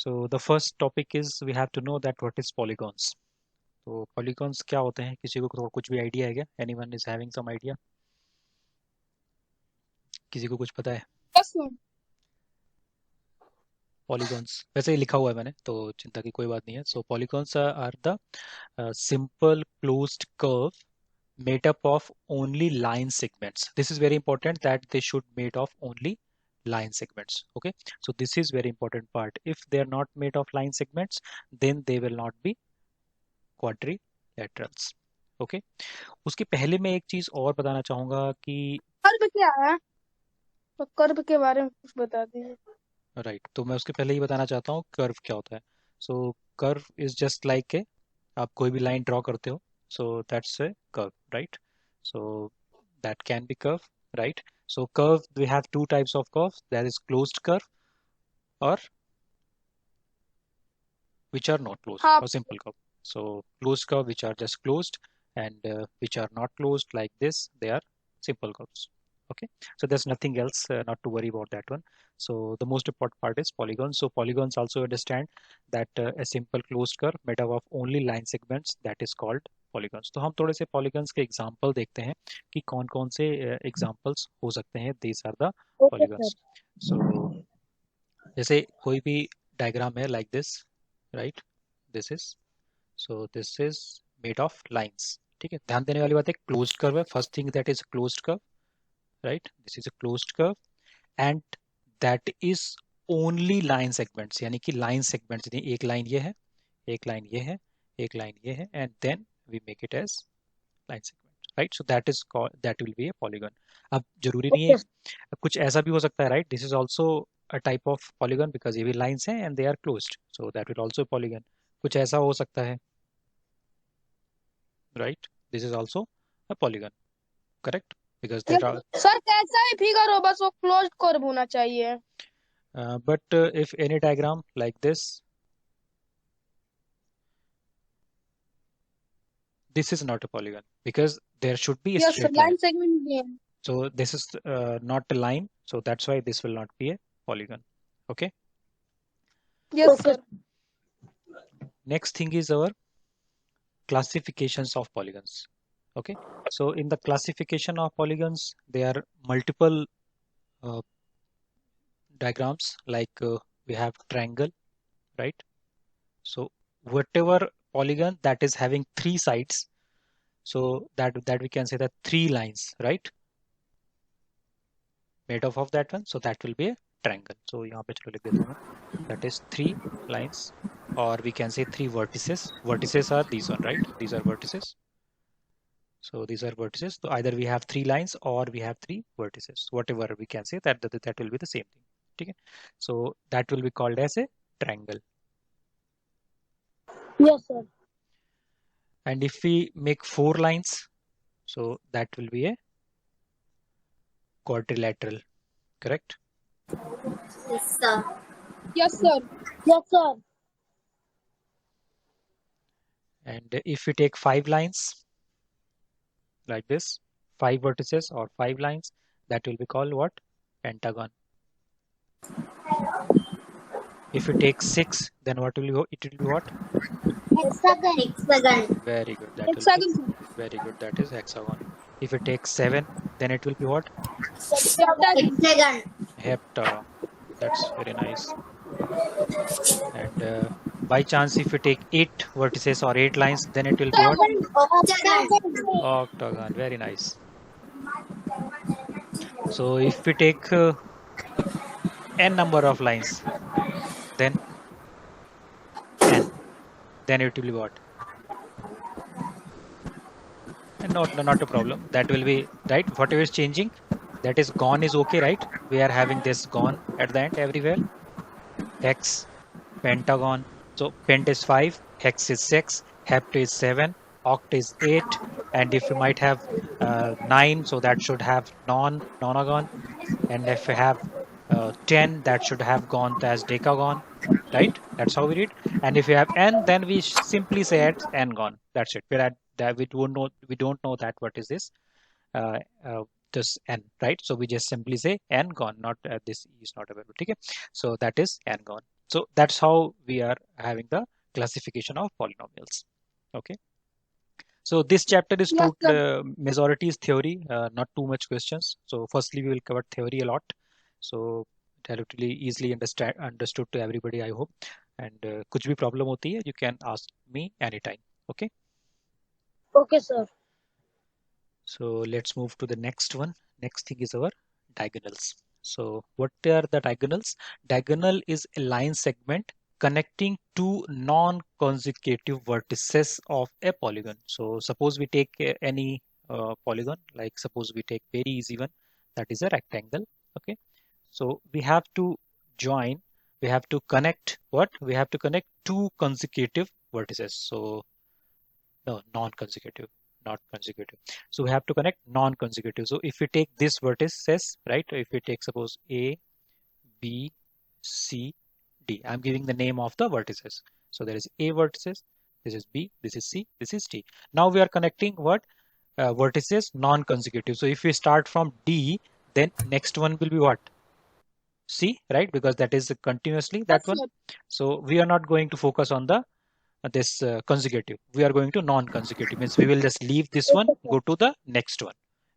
So the first topic is we have to know that what is polygons. तो polygons क्या होते हैं, किसी को कुछ भी आइडिया है क्या? Anyone is having some idea? किसी को कुछ पता है? Yes, ma'am. Polygons वैसे ही लिखा हुआ है मैंने, तो चिंता की कोई बात नहीं है. So polygons are the simple closed curve made up of only line segments. This is very important that they should made of only line segments. Okay, so this is very important part. If they are not made of line segments, then they will not be quadrilaterals. Okay, उसके पहले मैं एक चीज और बताना चाहूंगा कि curve क्या है? तो कर्व के बारे में कुछ बता दीजिए. राइट, तो मैं उसके पहले ही बताना चाहता हूँ कर्व क्या होता है. So curve is just like a, आप कोई भी लाइन ड्रॉ करते हो, so that's a curve, right. So that can be curve, right. So curve we have two types of curve, that is closed curve or which are not closed, हाँ. or simple curve. So closed curve which are just closed, and which are not closed like this, they are simple curves. Okay, so there's nothing else, not to worry about that one. So the most important part is polygons. So polygons also understand that a simple closed curve made up of only line segments, that is called polygons. तो हम थोड़े से polygons के example देखते हैं कि कौन कौन से examples हो सकते हैं. These are the polygons. So जैसे कोई भी diagram है like this, right? This is, so this is made of lines. ठीक है, ध्यान देने वाली बात है, closed curve है. First thing that is closed curve, right? This is a closed curve and that is only line segments, यानी कि line segments, यानी एक लाइन ये है, एक लाइन ये है, एक लाइन ये है, and then we make it as line segment, right? So that is called, that will be a polygon. अब जरूरी नहीं है, कुछ ऐसा भी हो सकता है, right? This is also a type of polygon because ये भी lines हैं and they are closed, so that will also a polygon. कुछ ऐसा हो सकता है, right? This is also a polygon, correct? Because there are sir कैसा ही figure हो, बस वो क्लोज कर्व होना चाहिए. but if any diagram like this is not a polygon because there should be a yes sir, straight line. Line segment भी है. So this is not a line, so that's why this will not be a polygon. Okay, yes sir. next thing is our classifications of polygons. Okay, so in the classification of polygons there are multiple uh, diagrams, like we have triangle, right? So whatever polygon that is having three sides, so that we can say that three lines, right, made up of that one, so that will be a triangle. So यहाँ पे चलो लिख देता हूँ मैं, that is three lines, or we can say three vertices. Vertices are these one, right? These are vertices. So these are vertices. So either we have three lines or we have three vertices. Whatever we can say, that will be the same thing. Okay, so that will be called as a triangle. Yes sir. And if we make four lines, so that will be a quadrilateral, correct? Yes sir. Yes sir. Yes sir. And if we take five lines like this, five vertices or five lines, that will be called what? Pentagon. If you take six, then what will you, it will be what? Hexagon. Hexagon. Very good, that will be very good, that is hexagon. If you take seven, then it will be what? Hexagon. Heptagon. That's very nice. And by chance, if you take eight vertices or eight lines, then it will be what? Octagon. Very nice. So if we take n number of lines, then n, then it will be what? And not a problem. That will be right. Whatever is changing, that is gone is okay, right? We are having this gone at the end everywhere. Hex, pentagon. So pent is 5, hex is 6, hept is 7, oct is 8, and if you might have 9, so that should have nonagon, and if you have 10, that should have gone as decagon, right? That's how we read. And if you have n, then we simply say it's n gone. That's it. That we don't know that what is this this n, right? So we just simply say n gone, not this is not available. Okay, so that is n gone. So that's how we are having the classification of polynomials. Okay. So this chapter is majority is theory, not too much questions. So firstly, we will cover theory a lot. So relatively easily understood to everybody, I hope. And कुछ भी problem होती है, you can ask me anytime. Okay. Okay, sir. So let's move to the next one. Next thing is our diagonals. So what are the diagonals? Diagonal is a line segment connecting two non-consecutive vertices of a polygon. So suppose we take any polygon, like suppose we take very easy one, that is a rectangle. Okay. So we have to join, we have to connect what? We have to connect two consecutive vertices. So no, non-consecutive, not consecutive. So we have to connect non-consecutive. So if we take this vertices, right? If we take suppose A, B, C, D. I'm giving the name of the vertices. So there is A vertices, this is B, this is C, this is D. Now we are connecting what? Vertices non-consecutive. So if we start from D, then next one will be what? C, right? Because that is continuously that one. So we are not going to focus on the this consecutive. We are going to non-consecutive. Means we will just leave this one, go to the next one.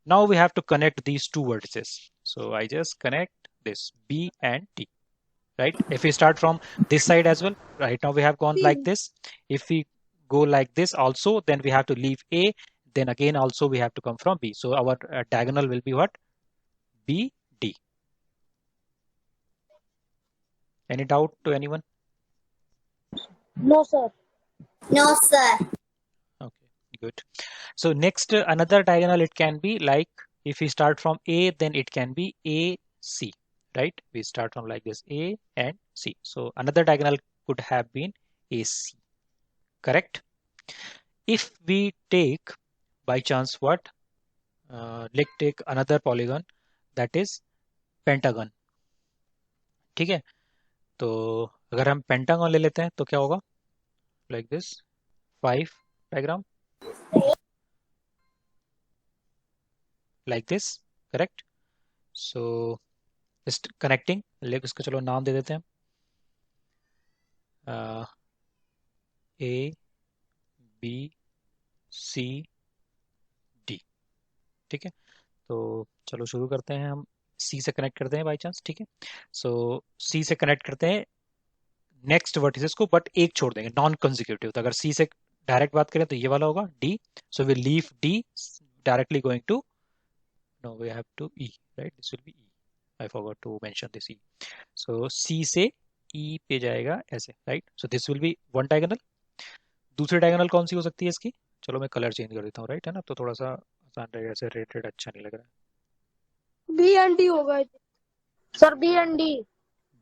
Now we have to connect these two vertices. So I just connect this B and D. Right? If we start from this side as well, right now we have gone like this. If we go like this also, then we have to leave A. Then again also we have to come from B. So our diagonal will be what? B, D. Any doubt to anyone? No, sir. No, sir. Okay, good. So next, another diagonal, it can be like, if we start from A, then it can be AC, right? We start from like this, A and C. So another diagonal could have been AC, correct? If we take by chance what? Let's take another polygon, that is pentagon. ठीक है? तो अगर हम pentagon ले लेते हैं तो क्या होगा? Like this, 5 diagram. Like this, correct? So just connecting, इसको चलो नाम दे देते हैं A, B, C, D. ठीक है, तो चलो शुरू करते हैं हम C से कनेक्ट करते हैं बाई चांस. ठीक है, सो C से कनेक्ट करते हैं नेक्स्ट वर्टिसेस को, बट एक छोड़ देंगे नॉन कंसेक्यूटिव. तो अगर C से डायरेक्ट बात करें तो ये वाला होगा D. So we leave D directly going to, no we have to E, right? This will be E. I forgot to mention this E. So C से E पे जाएगा ऐसे, right? So this will be one diagonal. दूसरी diagonal कौन सी हो सकती है इसकी? चलो मैं कलर चेंज कर देता हूँ, राइट है ना, तो थोड़ा सा आसान रहेगा. ऐसे रेड अच्छा नहीं लग रहा है. B and D होगा sir. B and D.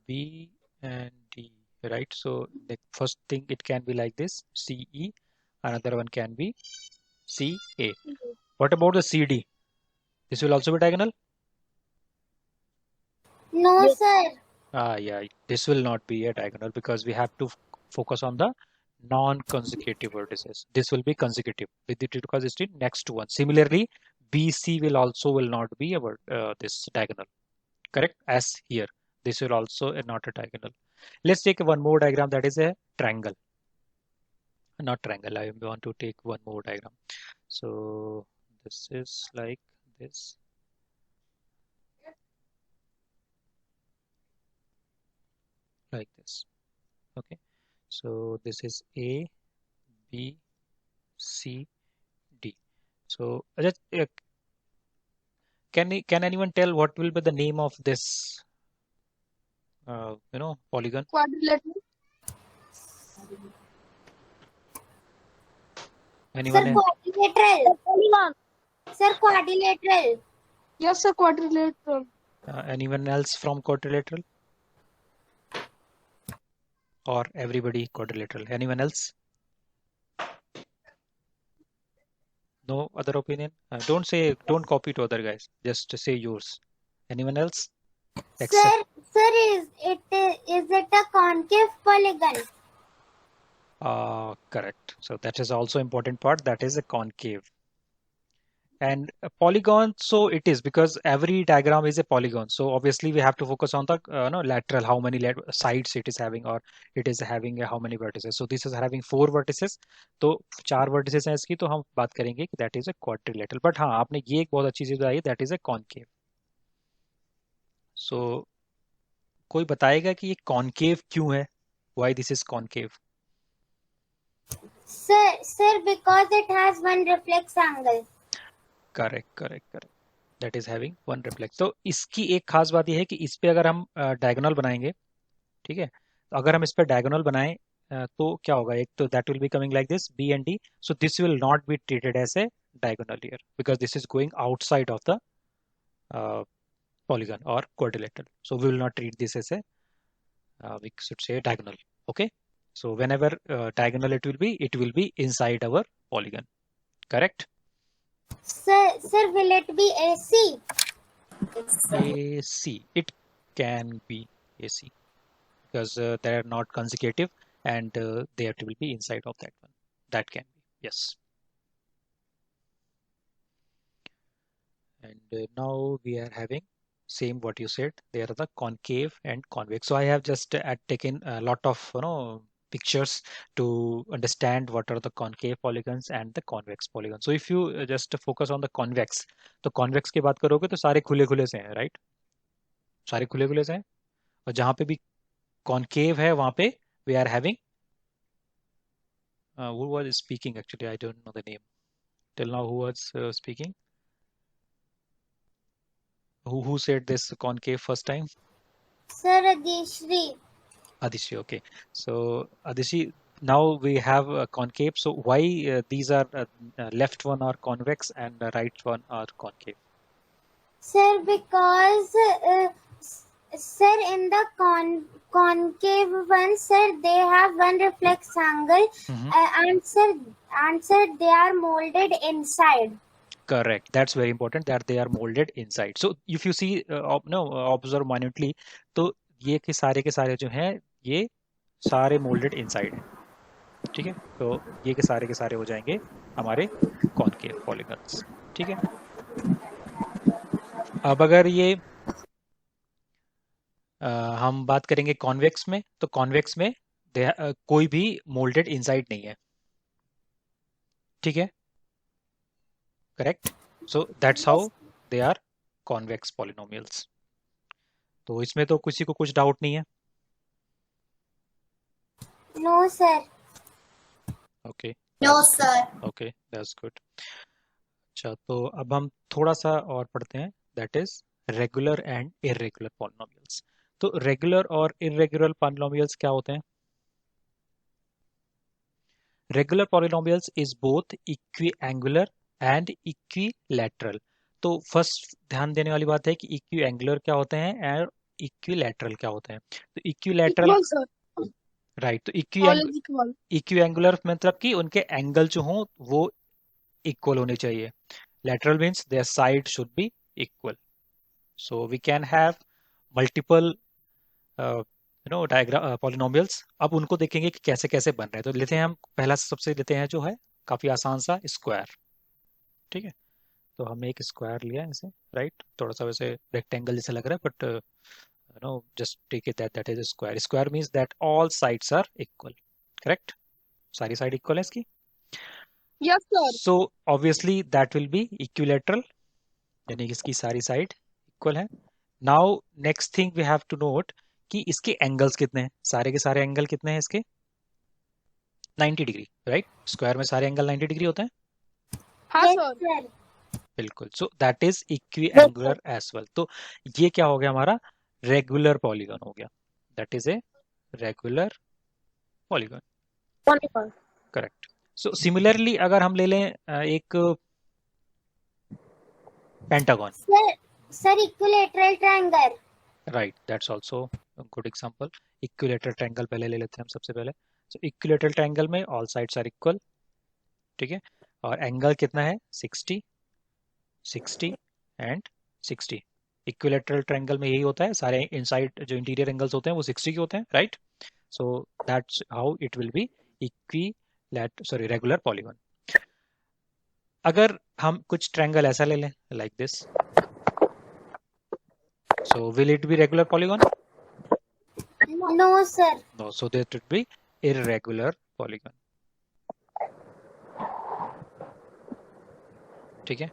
B and D, right? So the first thing, it can be like this, CE. Another one can be CA. What about the CD? This will also be diagonal? No, yes, sir. Yeah, this will not be a diagonal because we have to focus on the non-consecutive vertices. This will be consecutive with it because it's the next one. Similarly, BC will not be this diagonal, correct? As here, this will also not a diagonal. Let's take one more diagram, that is a triangle. Not triangle, I want to take one more diagram. So this is like this. Like this. Okay, so this is A, B, C, D. So can anyone tell what will be the name of this polygon? Quadrilateral. Anyone? Sir, quadrilateral. Sir, quadrilateral. Yes, sir, quadrilateral. Anyone else from quadrilateral? Or everybody quadrilateral? Anyone else? No other opinion? Don't copy to other guys. Just say yours. Anyone else? Sir, is it a concave polygon? Correct. So that is also important part. That is a concave. And a polygon, so it is because every diagram is a polygon. So obviously we have to focus on the no, lateral, how many sides it is having, or it is having how many vertices. So this is having 4 vertices. तो 4 vertices हैं इसकी, तो हम बात करेंगे कि that is a quadrilateral. But हाँ, आपने ये एक बहुत अच्छी चीज बताई, that is a concave. So कोई बताएगा कि ये concave क्यों है? Why this is concave? Sir, because it has one reflex angle. Correct. That is having one reflex. तो इसकी एक खास बात यह है कि इस पे अगर हम डायगोनल बनाएंगे, ठीक है, तो अगर हम इस पे डायगोनल बनाएं तो क्या होगा, एक तो that will be coming like this B and D. So this will not be treated as a diagonal here because this is going outside of the polygon or quadrilateral. So we will not treat this as a we should say diagonal. Okay, so whenever diagonal it will be inside our polygon. Correct? Sir, will it be AC? AC. It can be AC because they are not consecutive and they have to be inside of that one. That can be, yes. And now we are having same what you said. There are the concave and convex. So I have just taken a lot of pictures to understand what are the concave polygons and the convex polygons. So if you just focus on the convex, तो convex की बात करोगे तो सारे खुले खुले से हैं, right? सारे खुले खुले से हैं. और जहां पे भी concave है वहां पे we are having who was speaking actually, I don't know the name till now. Who was speaking? Who said this concave first time? Sir, Adishri. Adishi, okay. So Adishi, now we have a concave. So why these are left one are convex and the right one are concave? Sir, because sir, in the concave one, sir, they have one reflex angle, and sir, they are molded inside. Correct. That's very important that they are molded inside. So if you see, observe minutely, तो ये के सारे जो हैं ये सारे molded inside हैं. ठीक है, तो ये के सारे हो जाएंगे हमारे concave polygons. ठीक है. अब अगर ये हम बात करेंगे कॉन्वेक्स में, तो कॉन्वेक्स में कोई भी मोल्डेड इनसाइड नहीं है. ठीक है, correct. So that's how they are convex polynomials. तो इसमें तो किसी को कुछ डाउट नहीं है? No sir. Okay, no sir. Okay, that's good. अच्छा, तो अब हम थोड़ा सा और पढ़ते हैं, that is regular and irregular polynomials. तो रेगुलर और इर्रेगुलर पॉलिनोमियल्स क्या होते हैं? Regular polynomials is both equiangular and equilateral. तो फर्स्ट ध्यान देने वाली बात है कि इक्विएंगुलर क्या होते हैं और इक्विलैटरल क्या होते हैं. तो इक्विलैटरल, राइट, तो इक्विएंगुलर मतलब कि उनके एंगल जो हों वो इक्वल होने चाहिए. Lateral means their side should be equal. So we can have multiple polynomials. अब उनको देखेंगे कि कैसे कैसे बन रहे हैं. तो लेते हैं हम पहला सबसे लेते हैं जो है काफी आसान सा स्क्वायर. ठीक है, तो हमने एक स्क्वायर लिया ऐसे, राइट, थोड़ा सा वैसे रेक्टेंगल जैसा लग रहा है, but just take it that is a square. Square means that all sides are equal. Correct? सारी साइड इक्वल है इसकी. Yes, sir. So obviously that will be equilateral, यानी कि इसकी सारी साइड इक्वल है. Now next thing we have to note कि इसके एंगल्स कितने हैं. सारे के सारे एंगल कितने हैं इसके? 90 डिग्री, राइट. स्क्वायर में सारे एंगल 90 डिग्री होते हैं. हाँ सर. बिल्कुल. So that is equiangular as well. तो ये क्या हो गया हमारा? रेगुलर पॉलीगन हो गया. That is a regular polygon. Correct. So similarly अगर हम ले लें एक pentagon. Sir equilateral triangle. Right, that's also good example. Equilateral triangle पहले ले लेते हैं हम सबसे पहले. सो इक्विलैटरल ट्रायंगल में ऑल साइड्स आर इक्वल. ठीक है, और एंगल कितना है? 60, 60 एंड 60. इक्विलैटरल ट्रायंगल में यही होता है, सारे इनसाइड जो इंटीरियर एंगल्स होते हैं वो 60 के होते हैं, right. So that's how it will be regular polygon. अगर हम कुछ ट्रायंगल ऐसा ले लें like this, so will it be regular polygon? No, sir. No, so that would be irregular polygon. ठीक है,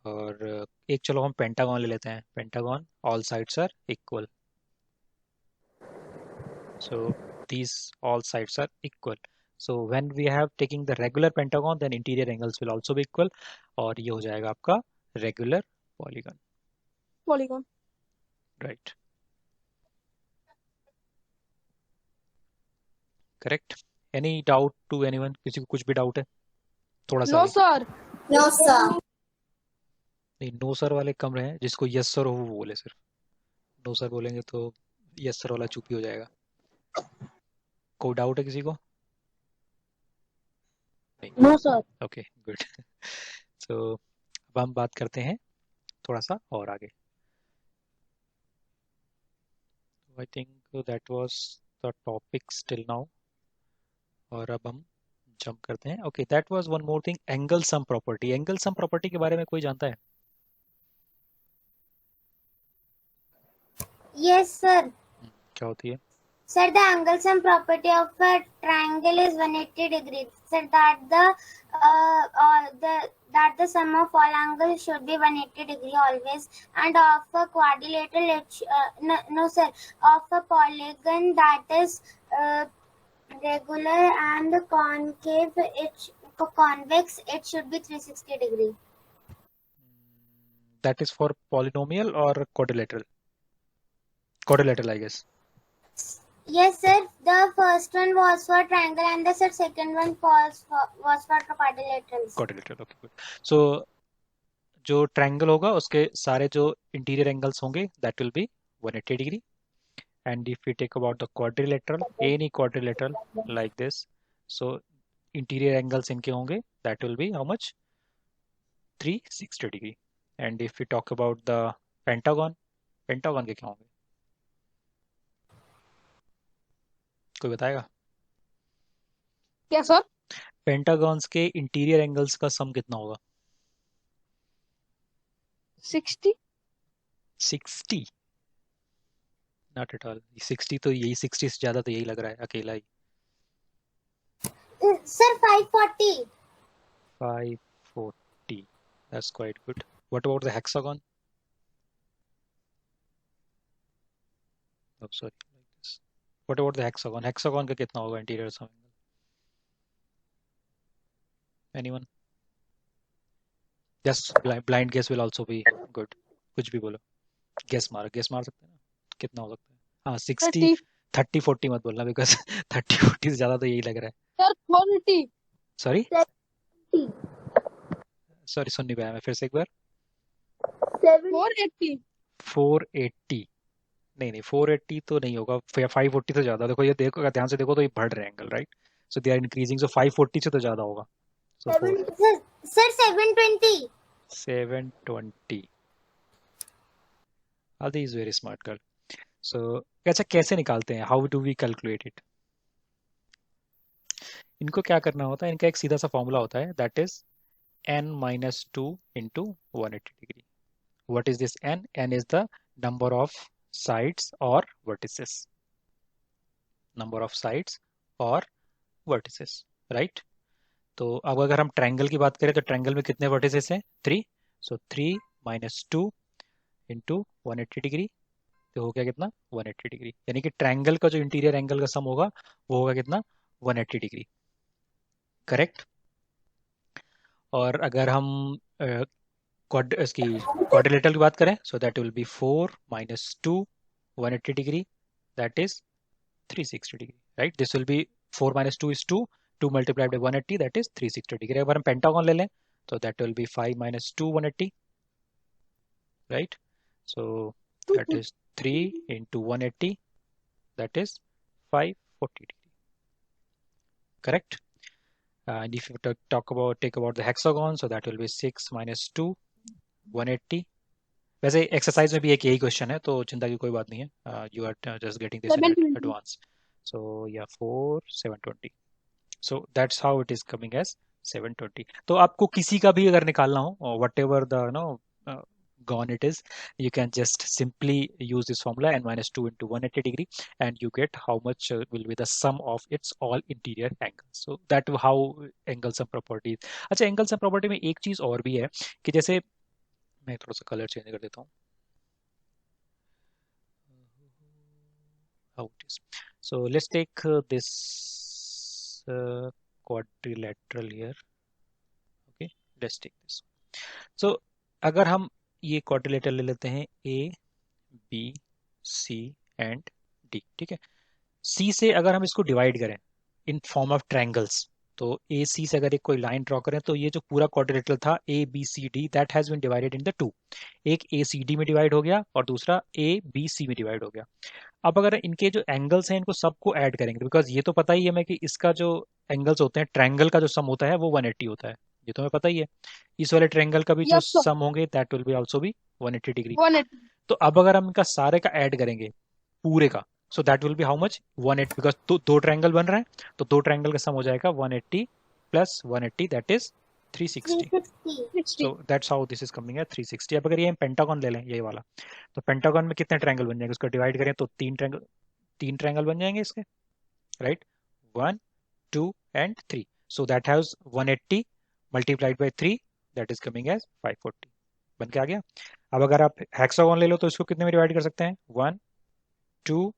और एक चलो हम पेंटागन ले लेते हैं. Pentagon, all sides are equal, so these all sides are equal. So when we have taking the regular pentagon, then interior angles will also be equal, और ये हो जाएगा आपका regular polygon. Polygon. Right. Correct. Any doubt to anyone? किसी को कुछ भी doubt है? थोड़ा सा No, भी? sir. No, sir. नहीं, नो सर वाले कम रहे हैं. जिसको यस सर हो वो बोले सिर्फ. नो सर बोलेंगे तो यस सर वाला चुप ही हो जाएगा. कोई डाउट है किसी को? नहीं. No, sir. Okay, good. So अब हम बात करते हैं थोड़ा सा और आगे. I think that was the topics till now, और अब हम जंप करते हैं. Okay, that was one more thing, angle sum property. Angle sum property के बारे में कोई जानता है? Yes, sir. क्या होती है? Sir, the angle sum property of a triangle is 180 degrees. Sir, that the sum of all angles should be 180 degree always, and of a quadrilateral no sir, of a polygon that is regular and concave, convex, it should be 360 degree. That is for polynomial or quadrilateral? Quadrilateral, I guess. Yes, sir. The first one was for triangle, and the second one was for quadrilaterals. Quadrilateral, okay, good. So जो triangle होगा उसके सारे जो interior angles होंगे that will be 180 degree. And if we take about the quadrilateral, any quadrilateral like this, so interior angles इनके होंगे that will be how much? 360 degree. And if we talk about the pentagon, pentagon के क्या होंगे? कोई बताएगा? क्या sir? पेंटागॉन्स के interior angles का सम कितना होगा? 60. 60? Not at all. 60 तो यही, 60 से ज्यादा तो यही लग रहा है अकेला ही. Sir 540. 540. That's quite good. What about the hexagon? Oh, sorry, like this. What about the hexagon? Hexagon का कितना होगा interior sum angle? Anyone? Yes, blind guess will also be good. कुछ भी बोलो. Guess मार सकते हैं ना. कितना हो सकता है? हाँ, 60. 30 40 मत बोलना, बिकॉज 30 40 से ज्यादा तो यही लग रहा है. सर 480. सॉरी सॉरी, सुन नहीं पाया मैं, फिर से एक बार. 480. 480? नहीं, 480 तो नहीं होगा. 540 से ज्यादा. देखो ये, देखो ध्यान से देखो तो ये बढ़ रहे हैं angle, right? So they are increasing, so 540 से तो ज्यादा होगा. Sir 720. 720. Adi is very smart girl. So अच्छा, कैसे निकालते हैं? How do we calculate it? इनको क्या करना होता है, इनका एक सीधा सा फॉर्मूला होता है, that is n-2 into 180 degree. What is this n? N is the number of sides or vertices. Number of sides or vertices, right? तो अब अगर हम ट्रायंगल की बात करें तो ट्रायंगल में कितने वर्टिसेस हैं? 3. सो 3 - 2 into 180 डिग्री, तो हो गया कितना? 180 डिग्री. यानी कि ट्रायंगल का जो इंटीरियर एंगल का सम होगा वो होगा कितना? 180 डिग्री. करेक्ट. और अगर हम इसकी क्वाड्रिलेटरल की बात करें, so that will B 4 - 2 180 degree, that is 360 degree, right? This will B 4 - 2 is 2, 2 multiplied by 180, that is 360 degree. अगर हम पेंटागन ले लें तो that will B 5 - 2 180, right? So that is 3 into 180, that is 540 degree. Correct? And if you take about the hexagon, so that will be 6 - 2 180. वैसे exercise में भी एक यही क्वेश्चन है, तो चिंता की कोई बात नहीं है. You are just getting this in advance. So yeah 4 720. So that's how it is coming as 720। तो आपको किसी का भी अगर निकालना हो, what ever the gone it is, you can just simply use this formula n minus 2 into 180 degree and you get how much will be the sum of its all interior angles. So that how angle sum property is. अच्छा, angle sum property में एक चीज और भी है कि जैसे मैं थोड़ा सा कलर चेंज कर देता हूँ, how it is. So let's take this quadrilateral here. Okay, let's take this. So अगर हम ये क्वाड्रिलेटरल ले लेते हैं A B C and D, ठीक है। सी से अगर हम इसको डिवाइड करें इन फॉर्म ऑफ ट्रायंगल्स, तो ए सी से अगर एक कोई लाइन ड्रॉ करें तो ये जो पूरा क्वाड्रिलेटरल था A B C D, that has been divided in the two. एक ए सी डी में डिवाइड हो गया और दूसरा ए बी सी में डिवाइड हो गया। अब अगर इनके जो एंगल्स हैं इनको सबको ऐड करेंगे, बिकॉज ये तो पता ही है हमें कि इसका जो एंगल्स होते हैं ट्रायंगल का जो सम होता है वो 180 होता है, ये तो हमें पता ही है। इस वाले ट्रायंगल का भी जो यस सर, सम होंगे दैट विल बी आल्सो भी 180 डिग्री। 180। तो अब अगर हम इनका सारे का ऐड करेंगे पूरे का, so that will B how much 180, because दो ट्रायंगल बन रहे हैं तो दो ट्रायंगल का सम हो जाएगा 180 plus 180 that is 360। 360. So that's how this is coming है 360। अब अगर ये हम पेंटागन ले लें ये वाला, तो पेंटागन में कितने ट्रायंगल बन जाएंगे, उसको डिवाइड करें तो तीन ट्रायंगल बन जाएंगे इसके, right, 1 2 and 3। So that has 180 multiplied by 3 that is coming as 540, बन के आ गया। अब अगर आप हेक्सागोन ले लो तो इसको कितने में डिवाइड कर सकते हैं, 1 2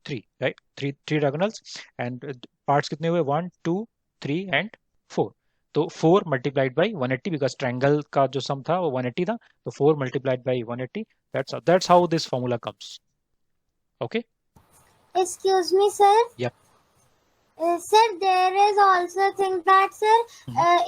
3, right, three diagonals and parts कितने हुए, 1 2 3 एंड 4। तो 4 मल्टीप्लाइड बाई 180, बिकॉज ट्रायंगल का जो सम था वो 180 था, तो 4 multiplied by 180, that's how this formula comes. Okay, Excuse me, sir. yep. Sir, there is also a thing that, sir,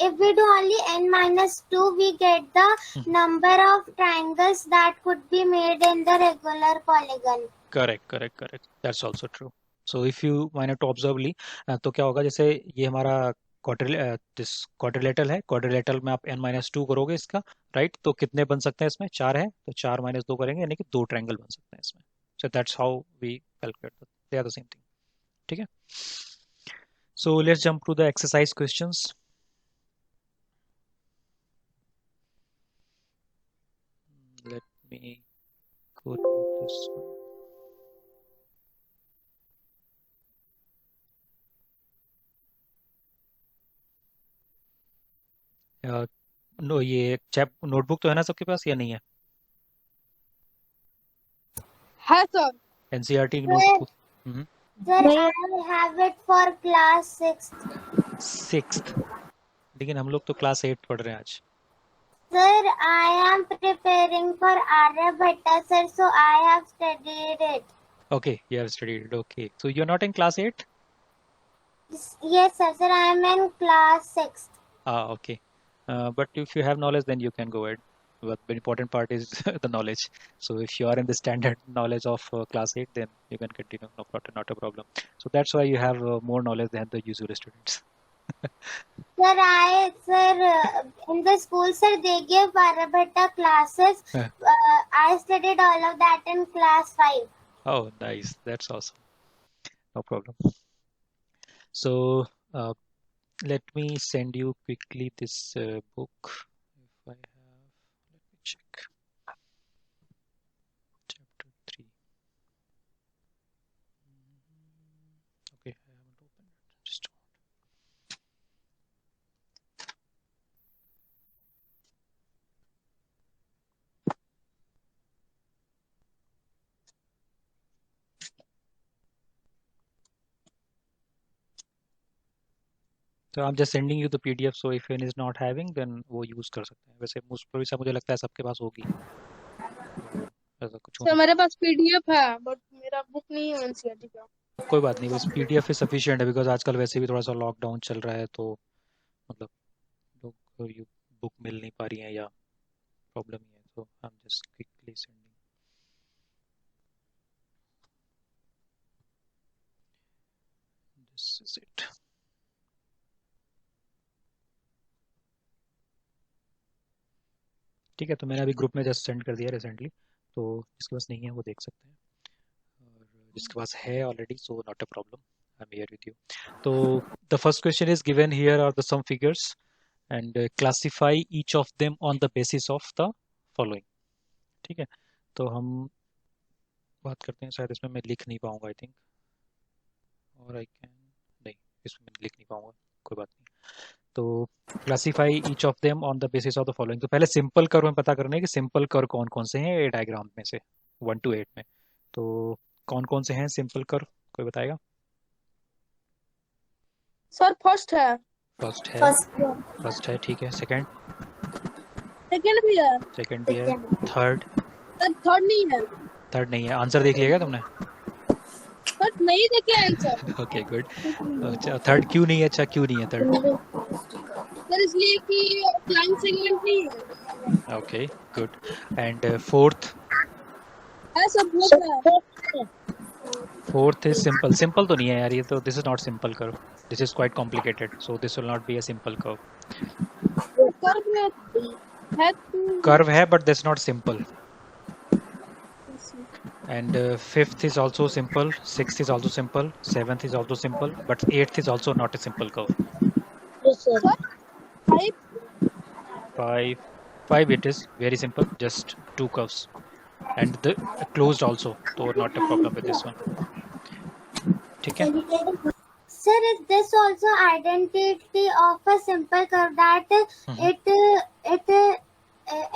if we do only n minus 2, we get the number of triangles that could be made in the regular polygon. Correct, that's also true. So if you minor to observely, तो क्या होगा, जैसे ये हमारा quadrilateral है, quadrilateral में आप n minus 2 करोगे इसका, राइट, तो कितने बन सकते हैं इसमें, 4 है, तो 4 माइनस 2 करेंगे यानी कि 2 ट्रायंगल बन सकते हैं इसमें। So that's how we calculate, they are the same thing, ठीक है। So let's jump to the exercise questions. Let me go to this one. No, ये चैप नोटबुक तो है ना सबके पास या नहीं है? है सर। एनसीईआरटी की notebook? Sir, I have it for class 6th. लेकिन हम लोग तो क्लास 8 पढ़ रहे हैं आज। Sir, I am preparing for Aryabhatta, sir, so I have studied it. Okay, you have studied it. Okay, so you're not in class 8? Yes, sir, I am in class 6th. Okay. But if you have knowledge, then you can go ahead. But the important part is the knowledge. So if you are in the standard knowledge of class 8, then you can continue. Not a problem. So that's why you have more knowledge than the usual students. Sir, in the school, sir, they give Aryabhatta classes. I studied all of that in class 5. Oh, nice. That's awesome. No problem. So let me send you quickly this book. If I have, let me check. Chapter 3. Okay, I haven't opened it. Just a moment. So I'm just sending you the PDF. So if anyone is not having, then वो use कर सकते हैं। वैसे मुझे लगता है सबके पास होगी, ऐसा कुछ सर मेरे पास पीडीएफ है बट मेरा बुक नहीं है एनसीईआरटी का। कोई बात नहीं, बस PDF is sufficient है, बिकॉज आजकल वैसे भी थोड़ा सा लॉकडाउन चल रहा है, तो मतलब लोग बुक मिल नहीं पा रही है या प्रॉब्लम ही है, तो I am just quickly sending. This is it. ठीक है, तो मैंने अभी ग्रुप में जस्ट सेंड कर दिया रिसेंटली, तो जिसके पास नहीं है वो देख सकते हैं, और जिसके पास है already so not a problem, I'm here with you. So the first question is given here are the some figures and classify each of them on the basis of the following. ठीक है, तो हम बात करते हैं. शायद इसमें मैं लिख नहीं पाऊंगा आई थिंक, और आई कैन नहीं, इसमें मैं लिख नहीं पाऊंगा, कोई बात नहीं. तो classify each of them on the basis of the following. तो पहले सिंपल कर्व में पता करना है कि सिंपल कर्व कौन कौन से हैं ये डायग्राम में से 1 to 8 में. तो कौन कौन से हैं सिंपल कर्व, कोई बताएगा? सर फर्स्ट है, फर्स्ट है, फर्स्ट फर्स्ट है, ठीक है. सेकंड, सेकंड भी है, सेकंड भी है. थर्ड, सर थर्ड नहीं है, थर्ड नहीं है. आंसर देख लिया क्या तुमने? सर नहीं देखे आंसर. Okay good. अच्छा थर्ड क्यों नहीं है? अच्छा क्यों नहीं है थर्ड? सर इसलिए कि फ्लाइंग सेगमेंट नहीं है. Okay good. एंड फोर्थ, है सर फोर्थ है. Fourth is simple. सिंपल तो नहीं है यार ये तो. This is not simple curve, this is quite complicated, so this will not be a simple curve. Curve है तो कर्व है but this not simple. And fifth is also simple, sixth is also simple, seventh is also simple, but eighth is also not a simple curve. Five Five it is very simple, just two curves, and the closed also, so not a problem with this one. ठीक है. Sir, is this also identity of a simple curve that it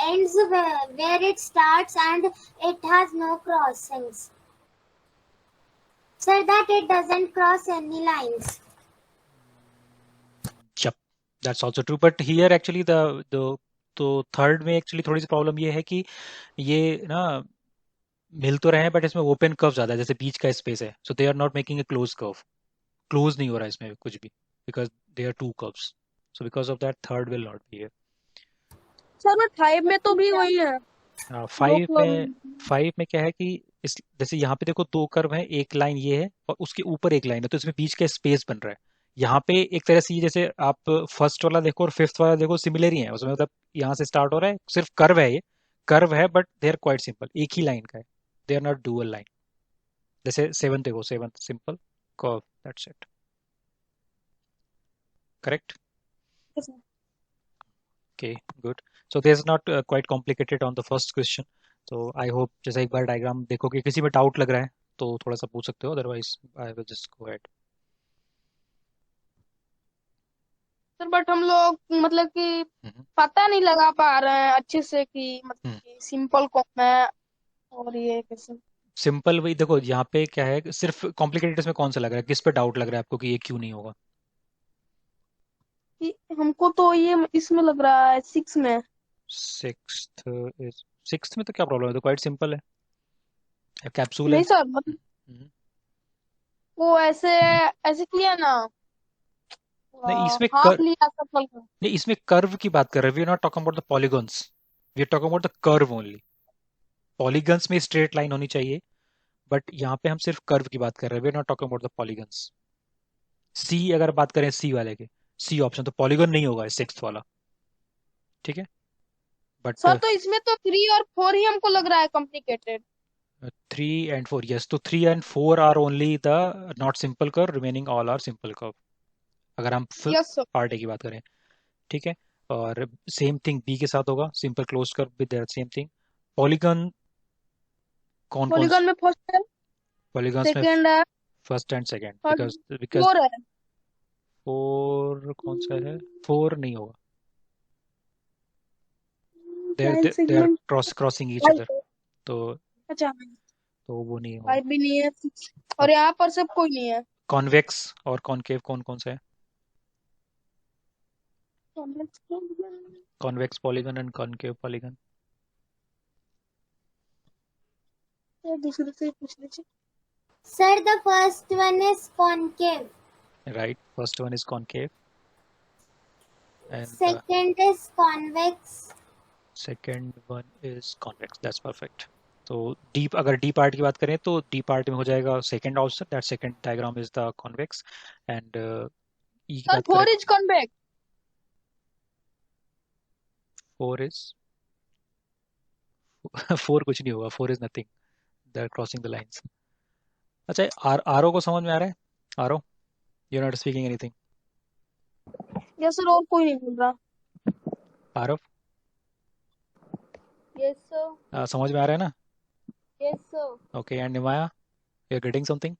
ends where it starts and it has no crossings? Sir, that it doesn't cross any lines. Yep, that's also true. But here actually तो third में actually थोड़ी सी problem ये है कि ये ना मिल तो रहे हैं बट इसमें ओपन कर्व ज्यादा है, जैसे बीच का स्पेस है, so they are not making a close curve. Close नहीं हो रहा है इसमें कुछ भी, because they are two curves, so because of that third will not be here. Sir मैं फाइव में तो भी वही है. फाइव में क्या है कि इस जैसे यहाँ पे देखो दो कर्व है, एक लाइन ये है और उसके ऊपर एक लाइन है, तो इसमें बीच का स्पेस बन रहा है. यहाँ पे एक तरह से ये जैसे आप फर्स्ट वाला देखो और फिफ्थ वाला देखो सिमिलर ही है, उसमें मतलब यहाँ से स्टार्ट हो रहा है, सिर्फ कर्व है, ये कर्व है but they are quite simple, एक ही लाइन का है, they are not dual line. जैसे सेवन देखो, seven simple curve, that's it. Correct. Okay, good. So there's not quite complicated on the first question. So I hope जैसे एक बार diagram देखो कि किसी में डाउट लग रहा है तो थोड़ा सा पूछ सकते हो, otherwise I will just go ahead. Sir but हम लोग मतलब कि पता नहीं लगा पा रहे हैं अच्छे से कि मतलब कि सिंपल कौन है और ये कैसे. सिंपल वही देखो, यहाँ पे क्या है, सिर्फ कॉम्प्लिकेटेड इसमें कौन सा लग रहा है, किस पे डाउट लग रहा है आपको कि ये क्यों नहीं होगा? कि हमको तो ये इसमें लग रहा है सिक्स में. सिक्स्थ इज, सिक्स्थ में तो क्या प्रॉब्लम है, तो क्वाइट सिंपल है, कैप्सूल है. नहीं सर मतलब वो ऐसे ऐसे किया ना, नहीं इसमें हाफ लिया सफल का. नहीं इसमें कर्व की बात कर रहे हैं, we are not talking about the polygons, we are talking about the curve only. Polygons में स्ट्रेट लाइन होनी चाहिए, बट यहाँ पे हम सिर्फ कर्व की बात कर रहे हैं, we are not talking about the polygons. C अगर बात करें सी वाले के, सी ऑप्शन तो पॉलीगन नहीं होगा सिक्स्थ वाला, ठीक है. बट सर तो इसमें तो 3 और 4 ही हमको लग रहा है कॉम्प्लिकेटेड. 3 and 4, yes, तो 3 and 4 are only the not simple curve, remaining all are simple curve, अगर हम यस सर. पार्ट ए की बात करें, ठीक है. और सेम थिंग बी के साथ होगा, simple close curve with that same thing. Polygon कौन कौन पॉलीगन में फर्स्ट है, पॉलीगन्स में सेकंड है, first and second, third because 4 है. 4 कौन सा है, 4 नहीं होगा, they Nine are segment crossing each five other, है. तो अच्छा वो नहीं होगा. 5 भी नहीं है, 6 और यहाँ पर सब कोई नहीं है. कॉन्वेक्स और कॉनकेव कौन कौन सा है? Convex polygon and concave polygon. दूसरे से पूछ लीजिए. Sir, the first one is concave. Right, first one is concave and Second is convex. second one is convex. That's perfect. तो डीप, अगर डी पार्ट की बात करें तो डी पार्ट में हो जाएगा second option, that second diagram is the convex. And E की सर बात 4 करें, इज कॉन्वेक्स. 4 इज 4 कुछ नहीं होगा, 4 is nothing, they are crossing the lines. अच्छा आर ओ को समझ में आ रहा है? आर ओ You're not speaking anything. Yes sir और कोई नहीं बोल रहा। Aarav yes sir. समझ में आ रहा है ना? Yes sir. Okay, and Nimaya, you're getting something?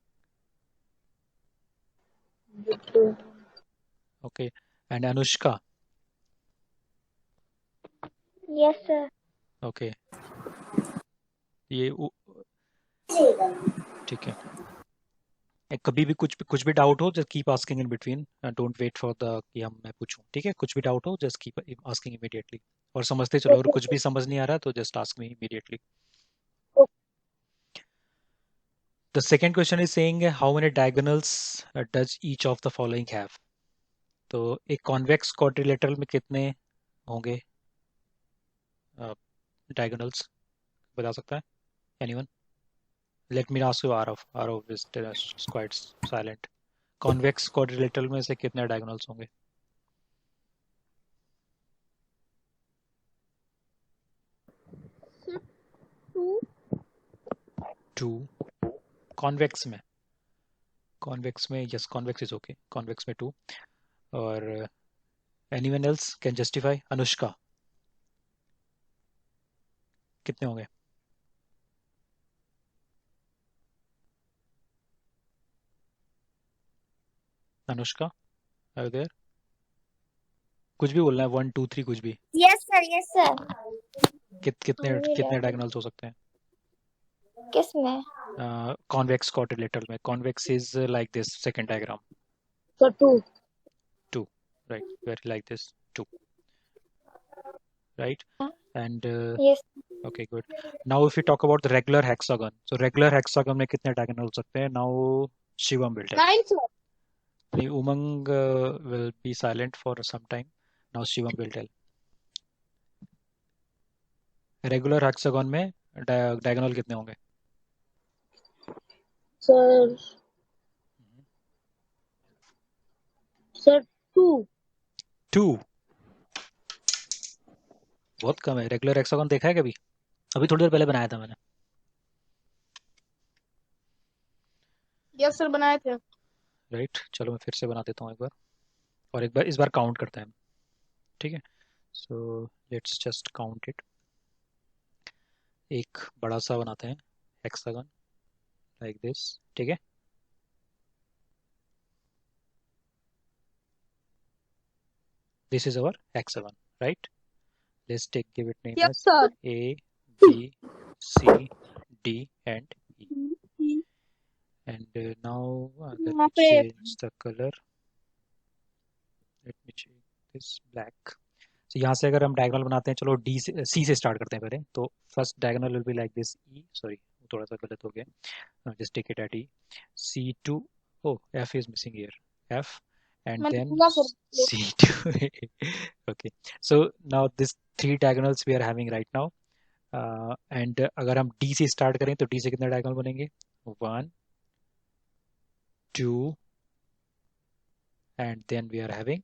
Okay, and Anushka. Yes, sir. Okay, ये ठीक है। कभी भी कुछ भी डाउट हो, just keep asking in between, don't wait for the कि मैं पूछूं, ठीक है? कुछ भी डाउट हो जस्ट कीप आस्किंग इमीडिएटली, और समझते चलो। और कुछ भी समझ नहीं आ रहा तो just ask me immediately. The second question is saying how many diagonals does each of the following have? तो एक कॉन्वेक्स क्वाड्रिलेटरल में कितने होंगे diagonals? बता सकता है anyone? Let me ask you Arav. Arav is quite silent. Convex quadrilateral में से कितने diagonals होंगे? Two. कॉन्वेक्स में yes, convex is okay. Convex में 2. और anyone else can justify? Anushka, कितने होंगे? Anushka, are you there? कुछ भी बोलना है, 1 2 3 कुछ भी। Yes, sir. Yes, sir. कितने डायगोनल्स हो सकते हैं? किस में? कॉन्वेक्स क्वाड्रिलेटरल में। Convex is like this, second diagram. Sir 2, right? Very like this, 2, right? And Yes. okay, good. Now if we talk about the regular hexagon, so regular hexagon में कितने diagonal हो सकते हैं? Now Shivam will tell. 9 sir. Umang will be silent for some time. Now Shivam will tell. Regular hexagon में diagonal कितने होंगे? Sir 2 बहुत कम है। रेगुलर हेक्सागन देखा है कभी? अभी थोड़ी देर पहले बनाया था मैंने। यस सर बनाए थे। राइट, चलो मैं फिर से बना देता हूँ एक बार, और एक बार इस बार काउंट करते हैं, ठीक है? So let's just count it. एक बड़ा सा बनाते हैं हेक्सागन लाइक दिस, ठीक है? This is our hexagon, right? Let's give it name yes as sir. A, B, C, D, and E. And now let me change the color. Let me change this black. So यहाँ से अगर हम diagonal बनाते हैं, चलो C से start करते हैं पहले। तो first diagonal will be like this, E, sorry थोड़ा सा गलत हो गया, just take it at E. C2, oh F is missing here, F, and then C2. Okay, so now this 3 diagonals we are having right now, and अगर हम D से start करें तो D से कितने डायगोनल बनेंगे? 1 2, and then we are having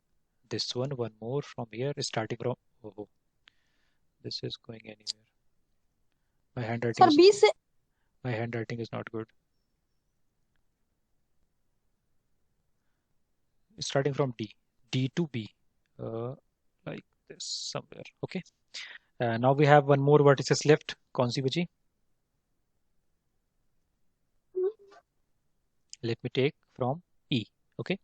this one more from here, starting from, oh, this is going anywhere. My handwriting is not good. Starting from D to B, like this somewhere. Okay, now we have one more vertices left. कौन सी बची? Let me take from E. Okay,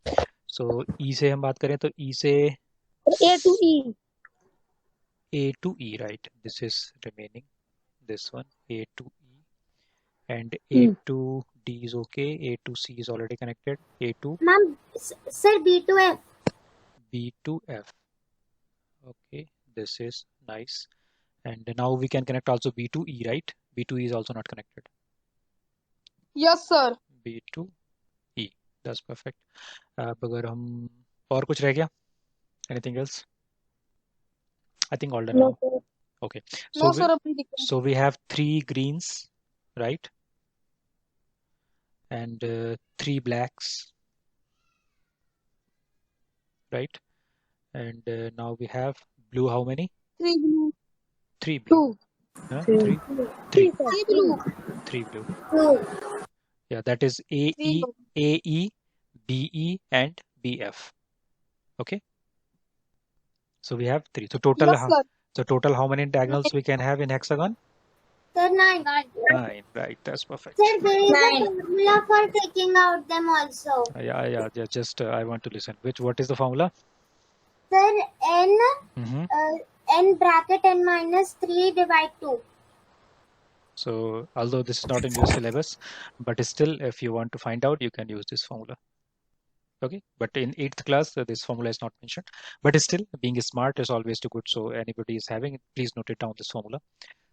so E से हम बात करें तो E से A to E, right? This is remaining, this one, A to E, and A to D is okay. A to C is already connected. A to Ma'am, sir, B to F. B to F. Okay, this is nice. And now we can connect also B to E, right? B to E is also not connected. Yes sir. B to E, that's perfect. अगर हम और कुछ रह गया? Anything else? I think all done now. Okay, so we have 3 greens, right? And 3 blacks, right? And now we have blue. How many? 3 blue. 3 blue. 3 blue. 3 blue. Yeah, that is A E BE and BF. Okay. So we have 3. So total, Yes, sir. total how many diagonals we can have in hexagon? Sir, 9. 9, right? That's perfect. Sir, there is a 9. formula for taking out them also. Yeah. Just I want to listen. What is the formula? Sir, n Mm-hmm. n bracket n minus 3 divide 2. So although this is not in your syllabus, but still, if you want to find out, you can use this formula. Okay, but in 8th class, this formula is not mentioned. But still, being smart is always too good. So anybody is having it, please note it down, this formula.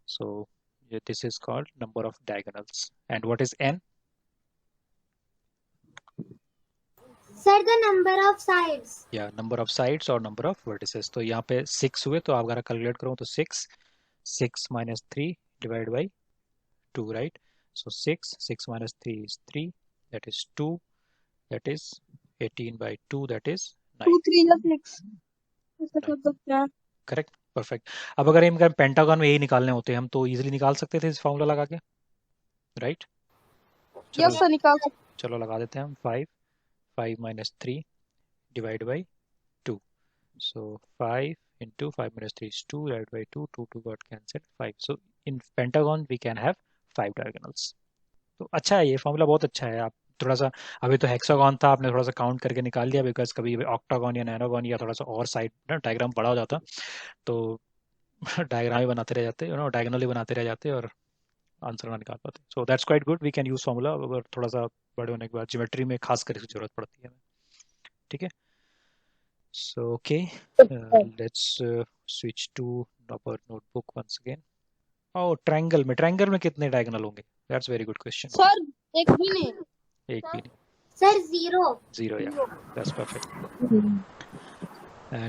So yeah, this is called number of diagonals. And what is n? Sir, the number of sides. Yeah, number of sides or number of vertices. तो यहाँ पे 6 हुए, तो आप अगर calculate करूँ तो 6 minus 3 divided by 2, right? So 6 minus 3 is 3, that is 2, that is 18 by 2, that is 9. 2 3 6 ऐसा कर सकते हैं. Correct, perfect. अब अगर इनका पेंटागन में यही निकालने होते हम तो इजीली निकाल सकते थे इस फॉर्मूला लगा के, राइट? यस सर, निकाल सकते. चलो लगा देते हैं हम. 5 minus 3 divided by 2. So 5 into 5 minus 3 is 2 divided by 2. 2 got cancelled. 5. So in pentagon we can have 5 diagonals. तो अच्छा है, ये फॉर्मूला बहुत अच्छा है. आप थोड़ा सा, अभी तो हेक्सागन था, आपने थोड़ा सा काउंट करके निकाल लिया, बिकॉज कभी ऑक्टागन या नैनोगन या थोड़ा सा और साइड ना डायग्राम बड़ा हो जाता तो डायग्राम ही बनाते रह जाते, डायगोनल ही बनाते रह जाते और आंसर ना निकाल पाते. So that's quite good, we can use formula. अगर थोड़ा सा बड़े होने के बाद ज्योमेट्री में खास कर इसकी जरूरत पड़ती है. ठीक है. So okay, let's switch to our notebook once again. Oh, triangle में कितने डायगोनल होंगे? That's very good question. Sir, एक भी नहीं. एक भी नहीं. Sir, 0. 0, yeah. That's perfect.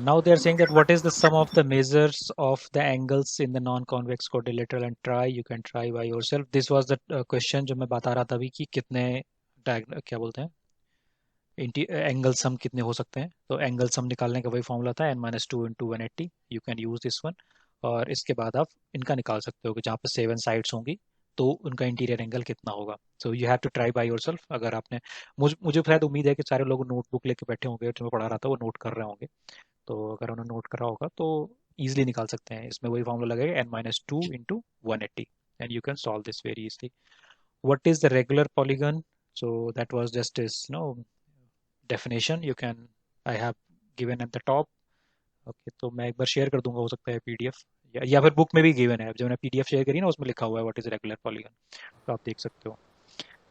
Now they are saying that what is the sum of the measures of the angles in the non-convex quadrilateral, and you can try by yourself. This was the question जो मैं बता रहा था अभी कि कितने क्या बोलते हैं एंगल सम कितने हो सकते हैं. तो एंगल सम निकालने का वही फॉर्मूला था n-2 into 180. You can use this one. और इसके बाद आप इनका निकाल सकते हो कि जहाँ पे 7 साइड्स होंगी तो उनका इंटीरियर एंगल कितना होगा. So you have to try by yourself. अगर आपने मुझे शायद उम्मीद है कि सारे लोग नोटबुक लेके बैठे होंगे, जो मैं पढ़ा रहा था वो नोट कर रहे होंगे. तो अगर उन्होंने नोट करा होगा तो इजीली निकाल सकते हैं. इसमें वही फॉर्मूला लगेगा n-2 into 180 and you can solve this very easily. What is the regular polygon? So that was just this definition. You can, I have given at the top. Okay, तो मैं एक बार share कर दूंगा, हो सकता है PDF या फिर बुक में भी गिवन है. जब मैंने पीडीएफ शेयर करी ना उसमें लिखा हुआ है व्हाट इज रेगुलर पॉलीगन, तो आप देख सकते हो.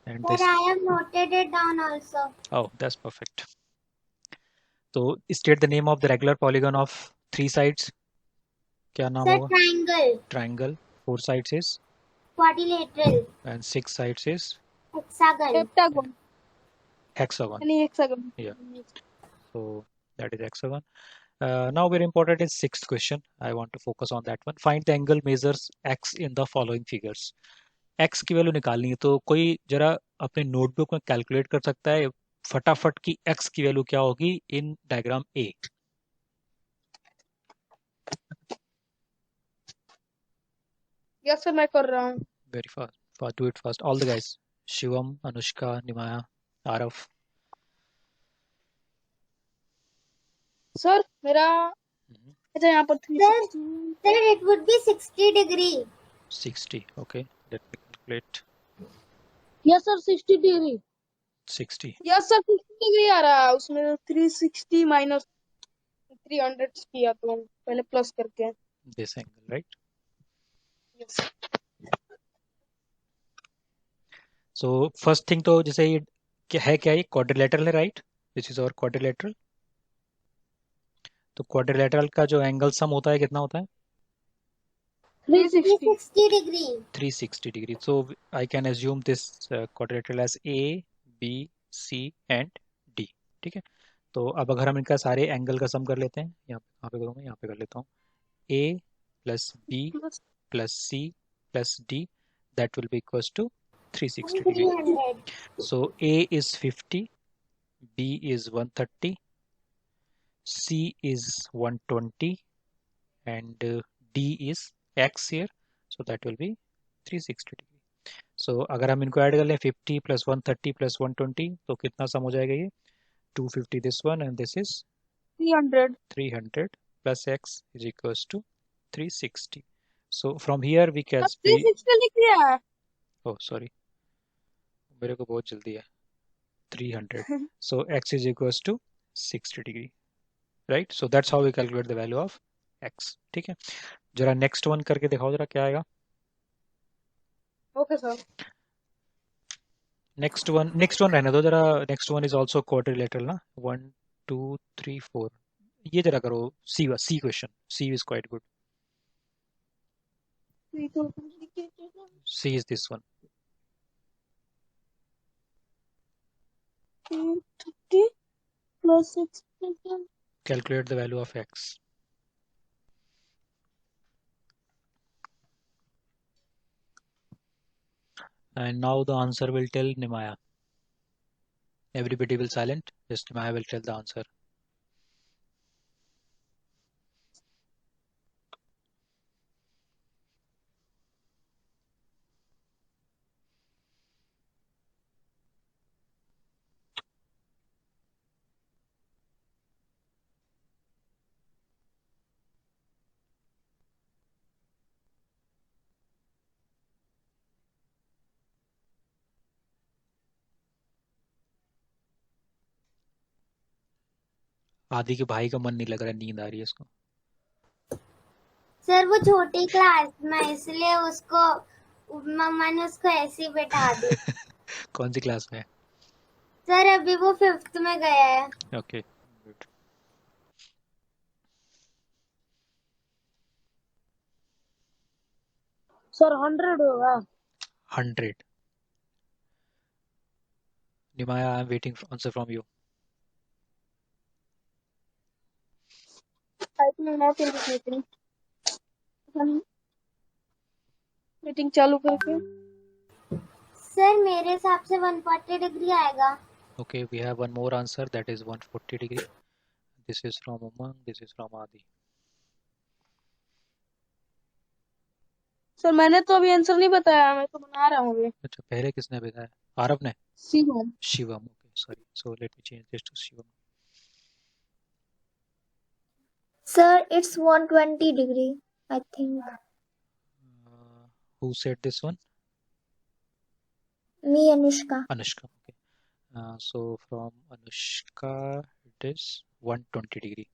And Sir, I have noted it down also. Oh, that's perfect. तो state the name of the regular polygon of 3 sides. क्या नाम Sir, होगा? triangle. Triangle. 4 sides is? Quadrilateral. And 6 sides is? Hexagon. हेक्टागन. Hexagon. नहीं, hexagon. Yeah. So that is hexagon. Now very important is 6th question. I want to focus on that one. Find the angle measures x in the following figures. x की value निकालनी है, तो कोई जरा अपने notebook में calculate कर सकता है फटाफट की x की वैल्यू क्या होगी in diagram A? Yes sir, मैं कर रहा हूँ. Very fast. Do it fast. All the guys. Shivam, Anushka, Nimaya, Arav. Sir, मेरा अच्छा यहाँ पर Sir, it would be 60 degree. 60. Okay. Let me calculate. Yes sir, 60 degree. 60. Yes sir, 60 degree आ रहा है. उसमें 360 माइनस 300 किया तो पहले प्लस करके. This angle, right? Yes. So first thing तो जैसे ये क्या ये क्वाड्रिलेटरल है, right? This is our quadrilateral. तो क्वाड्रिलेटरल का जो एंगल सम होता है कितना होता है? 360 degree. 360 degree. So I can assume this quadrilateral as A, B, C and D. ठीक है. तो अब अगर हम इनका सारे एंगल का सम कर लेते हैं, यहाँ पे करूँगा, यहाँ पे कर लेता हूँ. A plus B plus C plus D, that will be equals to 360 degree. 300. So A is 50, B is 130, C is 120 and D is X here, so that will be 360 degree. So अगर हम इनको add कर लें 50 plus 130 plus 120 तो कितना सम हो जाएगा ये? 250 this one, and this is 300. 300 plus x is equals to 360. So from here we can अब 360 लिख दिया है. oh sorry, मेरे को बहुत जल्दी है. 300. So x is equals to 60 degree, right? So that's how we calculate the value of x. ठीक है, जरा next one करके दिखाओ जरा क्या आएगा. Okay sir. Next one रहने दो जरा. Next one is also quadrilateral ना. 1 2 3 4. ये जरा करो. C question. C is quite good. C is this one. 330 plus 6. Calculate the value of x. And now the answer will tell Nimaya. Everybody will silent. Just Nimaya will tell the answer. आदि के भाई का मन नहीं लग रहा है, नींद आ रही है इसको. सर वो छोटी क्लास में, इसलिए उसको मम्मा ने उसको ऐसे ही बैठा दी. कौन सी क्लास में? सर अभी वो 5th में गया है. Okay good. सर 100 होगा. 100. Nimaya, I am waiting for answer from you. I think not in this meeting. Meeting चालू करके. सर मेरे हिसाब से 140 डिग्री आएगा. Okay, we have one more answer, that is 140 degree. This is from Umang, this is from Adi. Sir मैंने तो अभी answer नहीं बताया, मैं तो बना रहा हूँ अभी. अच्छा, पहले किसने बताया? आरव ने? Shivam. Shivam. Okay, sorry. So let me change this to Shivam. Sir, it's 120 degree, I think. Who said this one? Me, Anushka. Anushka. Okay. So from Anushka, it is 120 degree.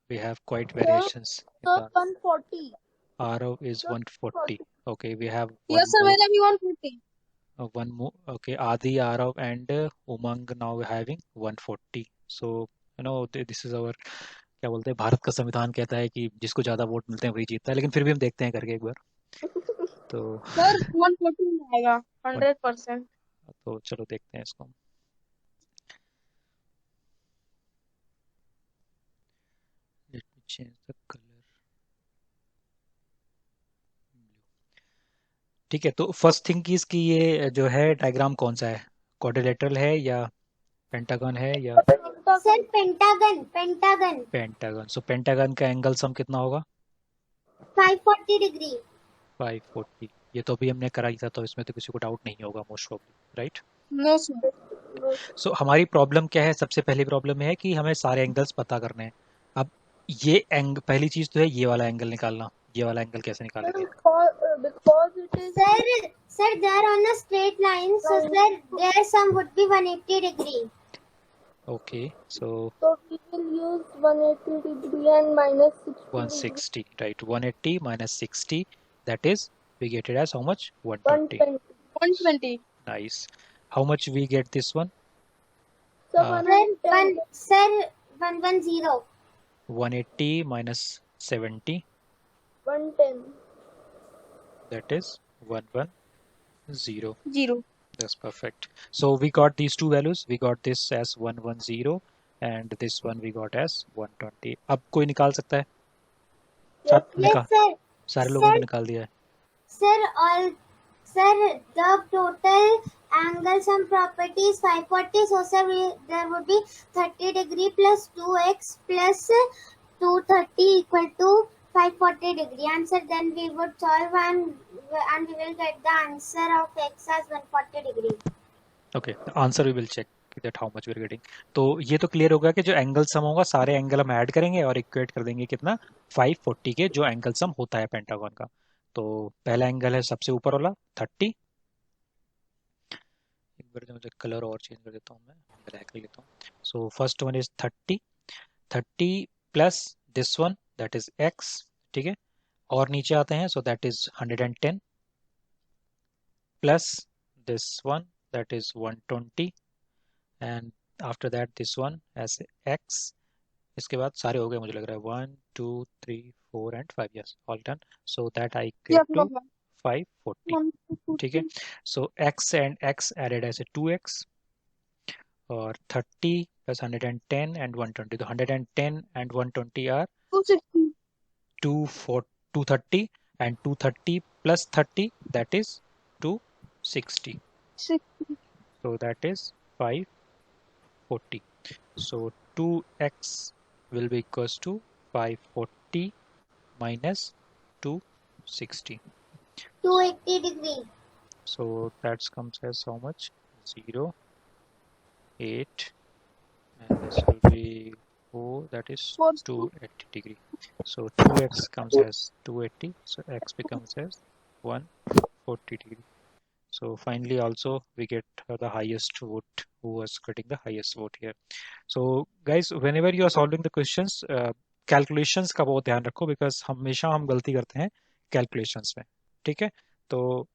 We have quite variations. So 140. Arav is 140. Okay, we have one Yes, sir. more. मेरा भी 140. One more. Okay, Adi, Arav, and Umang now having 140. So you know this is our, क्या बोलते हैं, भारत का संविधान कहता है कि जिसको ज्यादा वोट मिलते हैं वही जीतता है, लेकिन फिर भी हम देखते हैं करके एक बार. तो सर 140 में आएगा 100%. तो चलो देखते हैं इसको. Let me change the color. ठीक है, तो फर्स्ट थिंग की इसकी ये जो है डायग्राम कौन सा है? क्वाड्रिलेटरल है या पेंटागन है या? Sir pentagon. पेंटागन. सो पेंटागन का एंगल सम कितना होगा? 540 डिग्री. 540. ये तो अभी हमने कराई था, तो इसमें तो किसी को डाउट नहीं होगा most probably, right? No sir. So हमारी प्रॉब्लम क्या है? सबसे पहली प्रॉब्लम है कि हमें सारे एंगल्स पता करने हैं. अब ये पहली चीज तो है ये वाला एंगल निकालना. ये वाला एंगल कैसे निकालेंगे? Because it is Sir, they are on a straight line, so sir, their sum would be 180 degree. Okay, so we will use 180 degree and minus 60. 160, right? 180 minus 60, that is, we get it as how much? 120. 120. Nice. How much we get this one? So Sir, 110. 180 minus 70, 110. that is 110. 0. That's perfect. So we got these two values. We got this as 110 and this one we got as 120. अब कोई निकाल सकता है? Yes, sir. सारे लोगों ने निकाल दिया है. Sir, the total angle sum property is 540. So sir, there would be 30 degree plus 2x plus 230 equal to 540 degree. Answer, then we would solve and we will get the answer of x as 140 degree. Okay, the answer we will check. That how much we are getting. तो ये तो clear होगा कि जो angle sum होगा सारे angle हम add करेंगे और इक्वेट कर देंगे कितना 540 के जो एंगल सम होता है पेंटागन का। तो पहला एंगल है सबसे ऊपर वाला 30। एक बार मुझे कलर और चेंज कर देता हूँ, मैं ब्लैक कर लेता हूँ। So first one is 30 plus this one that is x, ठीक है। और नीचे आते हैं, सो that is 110 plus this one that is 120 and after that this one as x। इसके बाद सारे हो गए मुझे लग रहा है 1 2 3 4 and 5, yes all done, so that I get Yes, to Baba. 540, ठीक है। so x and x added as a 2x और 30 plus 110 and 120, तो 110 and 120 are 260. 230 and 230 plus 30 that is 260, 60. so that is 540. So 2x will be equals to 540 minus 260. 280 degree. So that comes as how much? 0, 8, and this will be 4, that is 280 degree. So 2x comes as 280, so x becomes as 140 degree. So finally also we get the highest vote, who was getting the highest vote here. So guys, whenever you are solving the questions, calculations का बहुत ध्यान रखो, because हमेशा हम गलती करते हैं calculations में, ठीक है। तो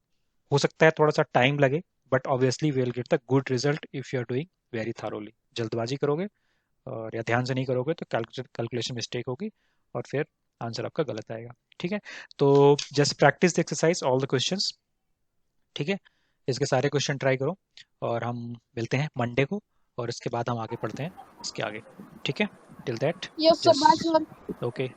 हो सकता है थोड़ा सा टाइम लगे, but obviously we will get the good result if you are doing very thoroughly. जल्दबाजी करोगे और या ध्यान से नहीं करोगे तो कैलकुलेशन मिस्टेक होगी और फिर आंसर आपका गलत आएगा, ठीक है। तो just practice the exercise all the questions, ठीक है। इसके सारे क्वेश्चन ट्राई करो और हम मिलते हैं मंडे को, और इसके बाद हम आगे पढ़ते हैं इसके आगे, ठीक है। Till that Yes, sir. Bye, sir. Okay.